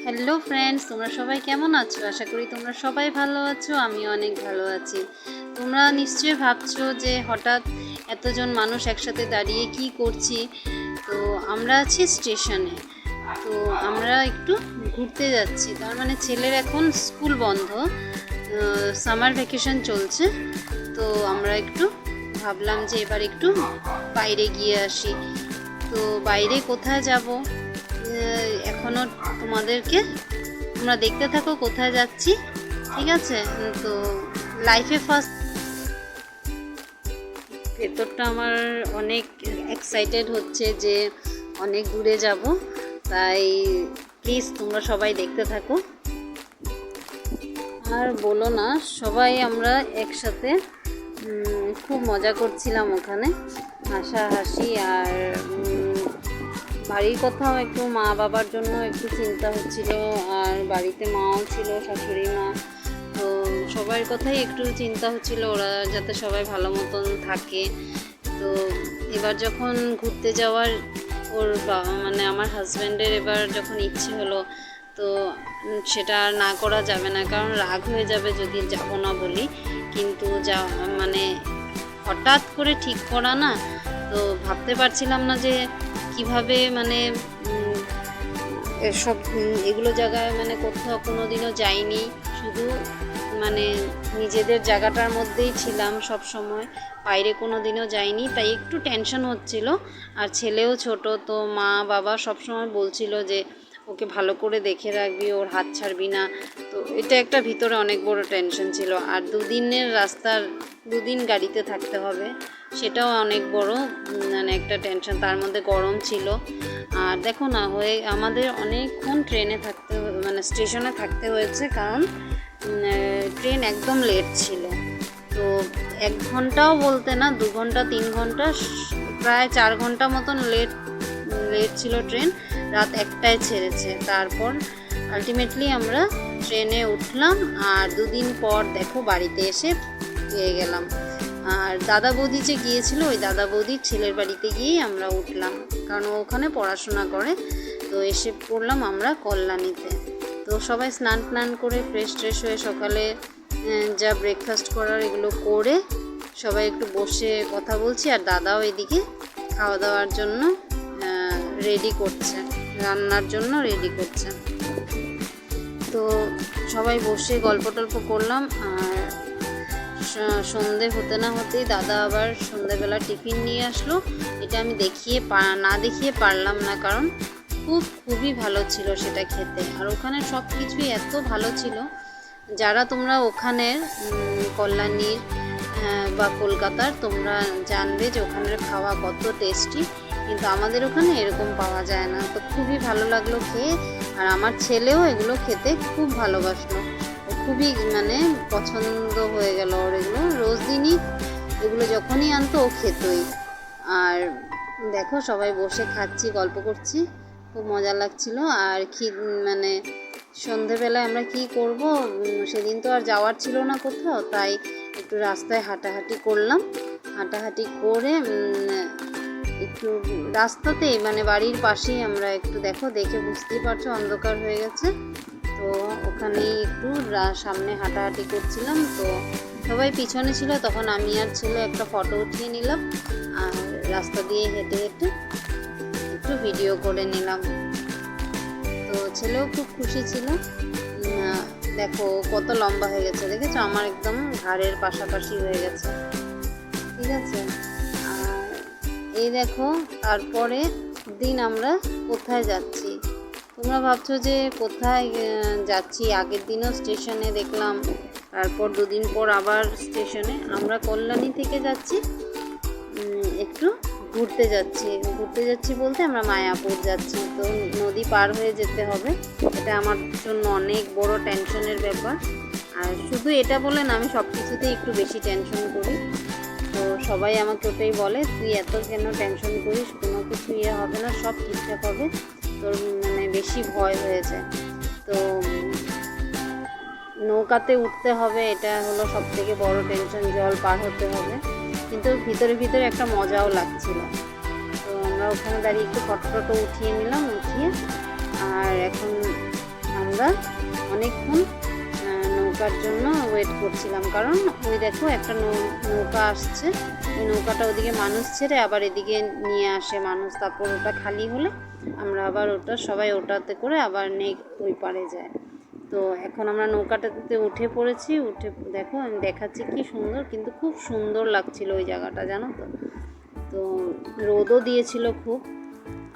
Hello friends, তোমরা সবাই কেমন আছো? আশা করি তোমরা সবাই ভালো আছো। আমিও অনেক ভালো আছি। তোমরা নিশ্চয়ই ভাবছো যে হঠাৎ এতজন মানুষ একসাথে দাঁড়িয়ে কি করছি। তো আমরা আছি স্টেশনে। তো আমরা একটু ঘুরতে যাচ্ছি। তার মানে ছেলের এখন স্কুল বন্ধ, সামার ভ্যাকেশন চলছে। তো আমরা একটু ভাবলাম যে এবার একটু বাইরে গিয়ে আসি। তো বাইরে কোথায় যাব এখনও তোমরা দেখতে থাকো কোথায় যাচ্ছি, ঠিক আছে? তো লাইফে ফার্স্ট ভেতরটা আমার অনেক এক্সাইটেড হচ্ছে যে অনেক দূরে যাব, তাই প্লিজ তোমরা সবাই দেখতে থাকো। আর বলো না, সবাই আমরা একসাথে খুব মজা করছিলাম ওখানে, হাসাহাসি। আর বাড়ির কথাও একটু, মা বাবার জন্য একটু চিন্তা হচ্ছিল। আর বাড়িতে মাও ছিল, শাশুড়ি মা। তো সবার কথাই একটু চিন্তা হচ্ছিল, ওরা যাতে সবাই ভালো মতন থাকে। তো এবার যখন ঘুরতে যাওয়ার মানে আমার হাজব্যান্ডের এবার যখন ইচ্ছে হলো, তো সেটা আর না করা যাবে না, কারণ রাগ হয়ে যাবে যদি যাব না বলি। কিন্তু মানে হঠাৎ করে ঠিক করা না, তো ভাবতে পারছিলাম না যে কিভাবে মানে এগুলো জায়গায় মানে কোথাও কোনো দিনও যাইনি, শুধু মানে নিজেদের জায়গাটার মধ্যেই ছিলাম সব সময়, বাইরে কোনো দিনও যাইনি। তাই একটু টেনশন হচ্ছিল। আর ছেলেও ছোট, তো মা বাবা সব সময় বলছিল যে ওকে ভালো করে দেখে রাখবি, ওর হাত ছাড়বি না। তো এটা একটা ভিতরে অনেক বড় টেনশন ছিল। আর দুদিনের রাস্তার 2 দিন গাড়িতে থাকতে হবে, সেটাও অনেক বড় মানে একটা টেনশন। তার মধ্যে গরম ছিল। আর দেখো না, আমাদের অনেকক্ষণ ট্রেনে মানে স্টেশনে থাকতে হয়েছে, কারণ ট্রেন একদম লেট ছিল। তো 1 ঘন্টাও বলতে না, 2 ঘন্টা 3 ঘন্টা, প্রায় 4 ঘন্টা মতন লেট ছিল ট্রেন। রাত 1টায় ছেড়েছে। তারপর আলটিমেটলি আমরা ট্রেনে উঠলাম। আর 2 দিন পর দেখো বাড়িতে এসে পেয়ে গেলাম। আর দাদা বৌদি যে গিয়েছিল, ওই দাদা বৌদির ছেলের বাড়িতে গিয়েই আমরা উঠলাম, কারণ ও ওখানে পড়াশোনা করে। তো এসে পড়লাম আমরা কল্যাণীতে। তো সবাই স্নান করে ফ্রেশ হয়ে সকালে যা ব্রেকফাস্ট করার এগুলো করে সবাই একটু বসে কথা বলছি। আর দাদাও এদিকে খাওয়া দাওয়ার জন্য রেডি করছে, রান্নার জন্য রেডি করছে। তো সবাই বসে গল্প টল্প করলাম। আর সন্ধে হতে না হতেই দাদা আবার সন্ধেবেলা টিফিন নিয়ে আসলো। এটা আমি না দেখিয়ে পারলাম না, কারণ খুবই ভালো ছিল সেটা খেতে। আর ওখানে সব কিছুই এত ভালো ছিল। যারা তোমরা ওখানের কল্যাণীর বা কলকাতার, তোমরা জানবে যে ওখানের খাওয়া কত টেস্টি, কিন্তু আমাদের ওখানে এরকম পাওয়া যায় না। তো খুবই ভালো লাগলো খেয়ে। আর আমার ছেলেও এগুলো খেতে খুব ভালোবাসলো, খুবই মানে পছন্দ হয়ে গেল ওর এগুলো। রোজ দিনই এগুলো যখনই আনতো ও খেতই। আর দেখো সবাই বসে খাচ্ছি, গল্প করছি, খুব মজা লাগছিল। আর মানে সন্ধেবেলায় আমরা কি করব, সেদিন তো আর যাওয়ার ছিল না কোথাও, তাই একটু রাস্তায় হাঁটাহাঁটি করলাম। হাঁটাহাঁটি করে একটু রাস্তাতেই মানে বাড়ির পাশেই আমরা একটু দেখে বুঝতেই পারছো অন্ধকার হয়ে গেছে। তো ওখানেই একটু সামনে হাঁটাহাঁটি করছিলাম। তো সবাই পিছনে ছিল, তখন আমি আর ছেলে একটা ফটো উঠিয়ে নিলাম। আর রাস্তা দিয়ে হেঁটে একটু ভিডিও করে নিলাম। তো ছেলেও খুব খুশি ছিল। দেখো কত লম্বা হয়ে গেছে, দেখেছো? আমার একদম ঘাড়ের পাশাপাশি হয়ে গেছে, ঠিক আছে? আর এই দেখো, তারপরে দিন আমরা কোথায় যাচ্ছি। তোমরা ভাবছো যে কোথায় যাচ্ছি। আগের দিনও স্টেশনে দেখলাম, তারপর 2 দিন পর আবার স্টেশনে। আমরা কল্যাণী থেকে যাচ্ছি, একটু ঘুরতে যাচ্ছি বলতে আমরা মায়াপুর যাচ্ছি। তো নদী পার হয়ে যেতে হবে, এটা আমার জন্য অনেক বড় টেনশনের ব্যাপার। আর শুধু এটা বলে না, আমি সব কিছুতেই একটু বেশি টেনশন করি। তো সবাই আমাকে ওটাই বলে, তুই এত কেন টেনশন করিস, কোনো কিছু হবে না, সব ঠিকঠাক হবে, তোর মানে বেশি ভয় হয়ে যায়। তো নৌকাতে উঠতে হবে, এটা হলো সব থেকে বড় টেনশন, জল পার হতে হবে। কিন্তু ভিতরে একটা মজাও লাগছিল। তো আমরা ওখানে দাঁড়িয়ে একটু ফটো উঠিয়ে নিলাম। আর এখন আমরা অনেকক্ষণ নৌকার জন্য ওয়েট করছিলাম, কারণ ওই দেখো একটা নৌকা আসছে, ওই নৌকাটা ওদিকে মানুষ ছেড়ে আবার এদিকে নিয়ে আসে মানুষ, তারপর ওটা খালি হলে আমরা আবার ওটা সবাই ওটাতে করে আবার ওই পারে যায়। তো এখন আমরা নৌকাটাতে উঠে পড়েছি, উঠে দেখো আমি দেখাচ্ছি কি সুন্দর, কিন্তু খুব সুন্দর লাগছিল ওই জায়গাটা, জানো তো। তো রোদও দিয়েছিল খুব,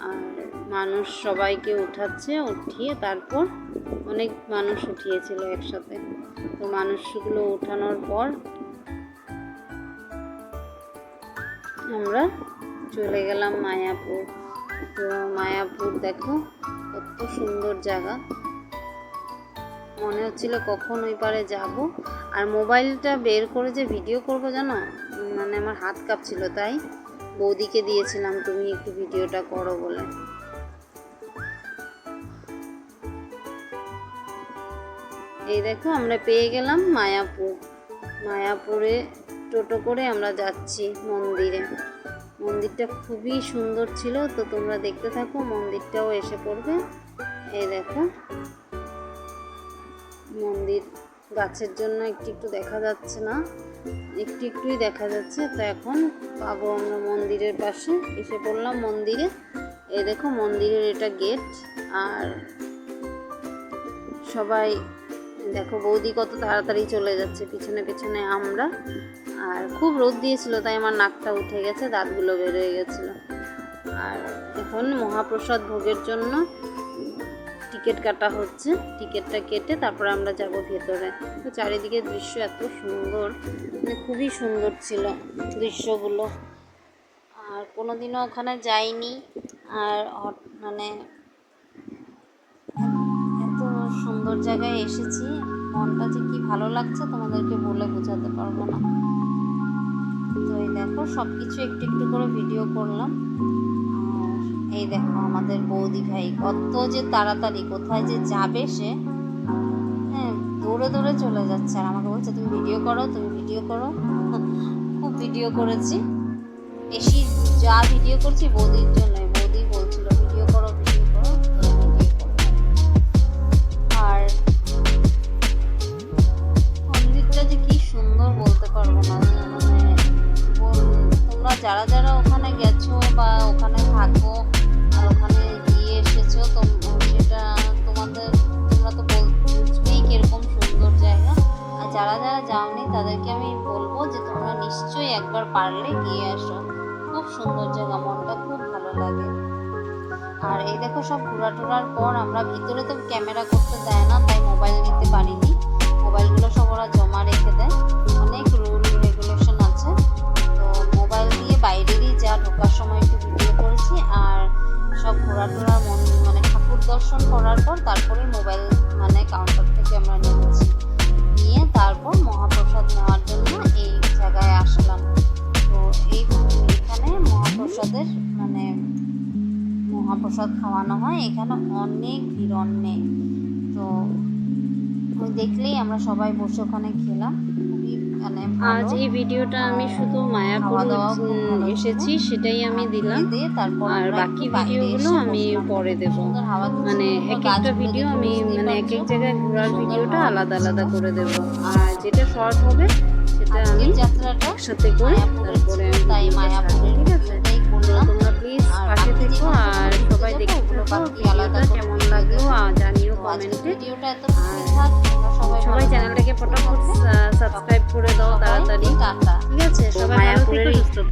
আর মানুষ সবাইকে উঠাচ্ছে, উঠিয়ে তারপর অনেক মানুষ উঠিয়েছিল একসাথে। তো মানুষগুলো ওঠানোর পর আমরা চলে গেলাম মায়াপুর। তো মায়াপুর দেখো কত সুন্দর জায়গা, মনে হচ্ছিল কখন ওই পারে যাব। আর মোবাইলটা বের করে যে ভিডিও করব জানো, মানে আমার হাত কাঁপছিল, তাই বৌদিকে দিয়েছিলাম তুমি একটু ভিডিওটা করো বলে। এই দেখো আমরা পেয়ে গেলাম মায়াপুর। মায়াপুরে টোটো করে আমরা যাচ্ছি মন্দিরে। মন্দিরটা খুবই সুন্দর ছিল, তো তোমরা দেখতে থাকো, মন্দিরটাও এসে পড়বে। এই দেখো মন্দির, গাছের জন্য একটু দেখা যাচ্ছে না, একটুই দেখা যাচ্ছে। তো এখন পাবো আমরা মন্দিরের পাশে, এসে পড়লাম মন্দিরে। এই দেখো মন্দিরের এটা গেট। আর সবাই দেখো বৌদি কত তাড়াতাড়ি চলে যাচ্ছে, পিছনে পিছনে আমরা। আর খুব রোদ দিয়েছিল, তাই আমার নাকটা উঠে গেছে, দাঁতগুলো বের হয়ে গেছিলো। আর এখন মহাপ্রসাদ ভোগের জন্য টিকিট কাটা হচ্ছে, টিকিটটা কেটে তারপরে আমরা যাব ভেতরে। তো চারিদিকে দৃশ্য এত সুন্দর, মানে খুবই সুন্দর ছিল দৃশ্যগুলো। আর কোনোদিনও ওখানে যাইনি, আর মানে এত সুন্দর জায়গায় এসেছি, মনটা যে কি ভালো লাগছে তোমাদেরকে বলে বোঝাতে পারবো না। তো এই দেখো সব কিছু একটু একটু করে ভিডিও করলাম। আর এই দেখো আমাদের বৌদি ভাই কত যে তাড়াতাড়ি কোথায় যে যাবে সে, হ্যাঁ দৌড়ে দৌড়ে চলে যাচ্ছে, আর আমাকে বলছে তুমি ভিডিও করো, তুমি ভিডিও করো। খুব ভিডিও করেছি, বেশি যা ভিডিও করছি বৌদির জন্য, বৌদি বলছিল ভিডিও করো ভিডিও করো, ভিডিও করো। আর মন্দিরটা যে কি সুন্দর বলতে পারবো না, মানে তোমরা যারা যারা ওখানে গেছো বা ওখানে থাকো আর ওখানে গিয়ে এসেছো, তো সেটা তোমরা তো বুঝবেই কিরকম সুন্দর জায়গা। আর যারা যারা যাওনি তাদেরকে আমি বলবো যে তোমরা নিশ্চয়ই একবার পারলে গিয়ে আসো, খুব সুন্দর জায়গা, মনটা খুব ভালো লাগে। আর এই দেখো সব ঘোরাটোরার পর আমরা ভিতরে তো ক্যামেরা করতে দেয় না, তাই মোবাইল নিতে পারিনি, মোবাইলগুলো সব ওরা জমা রেখে দেয়, অনেক রুল রেগুলেশন আছে। তো মোবাইল দিয়ে বাইরেরই যা ঢোকার সময় একটু ভিডিও করেছি, আর সব ঘোরাটোরার মানে ঠাকুর দর্শন করার পর তারপরে মোবাইল মানে কাউন্টার থেকে আমরা নিয়েছি, নিয়ে তারপর মহাপ্রসাদ নেওয়ার জন্য এই জায়গায় আসলাম। তো এখানে মহাপ্রসাদ খাওয়ানো হয়, এখানে অনেক ভিড়, অনেক। তো ওই দেখলেই আমরা সবাই বসে ওখানে খেলাম। মানে আজ এই ভিডিওটা আমি শুধু মায়াপুর এসেছি সেটাই আমি দিলাম, আর বাকি ভিডিওগুলো আমি পরে দেব। মানে এক একটা ভিডিও আমি মানে এক এক জায়গায় ঘোরার ভিডিওটা আলাদা আলাদা করে দেব, আর যেটা শর্ট হবে সেটা আমি একসাথে করে তারপরে ঠিক আছে। তোমরা প্লিজ পাশে থেকো, আর সবাই দেখতে থাকো ভিডিওটা কেমন লাগলো জানিও কমেন্টে। সবাই চ্যানেলটাকে ফটাফট সাবস্ক্রাইব করে দাও তাড়াতাড়ি, ঠিক আছে। সবাই ভালো থেকো, সুস্থ থেকো।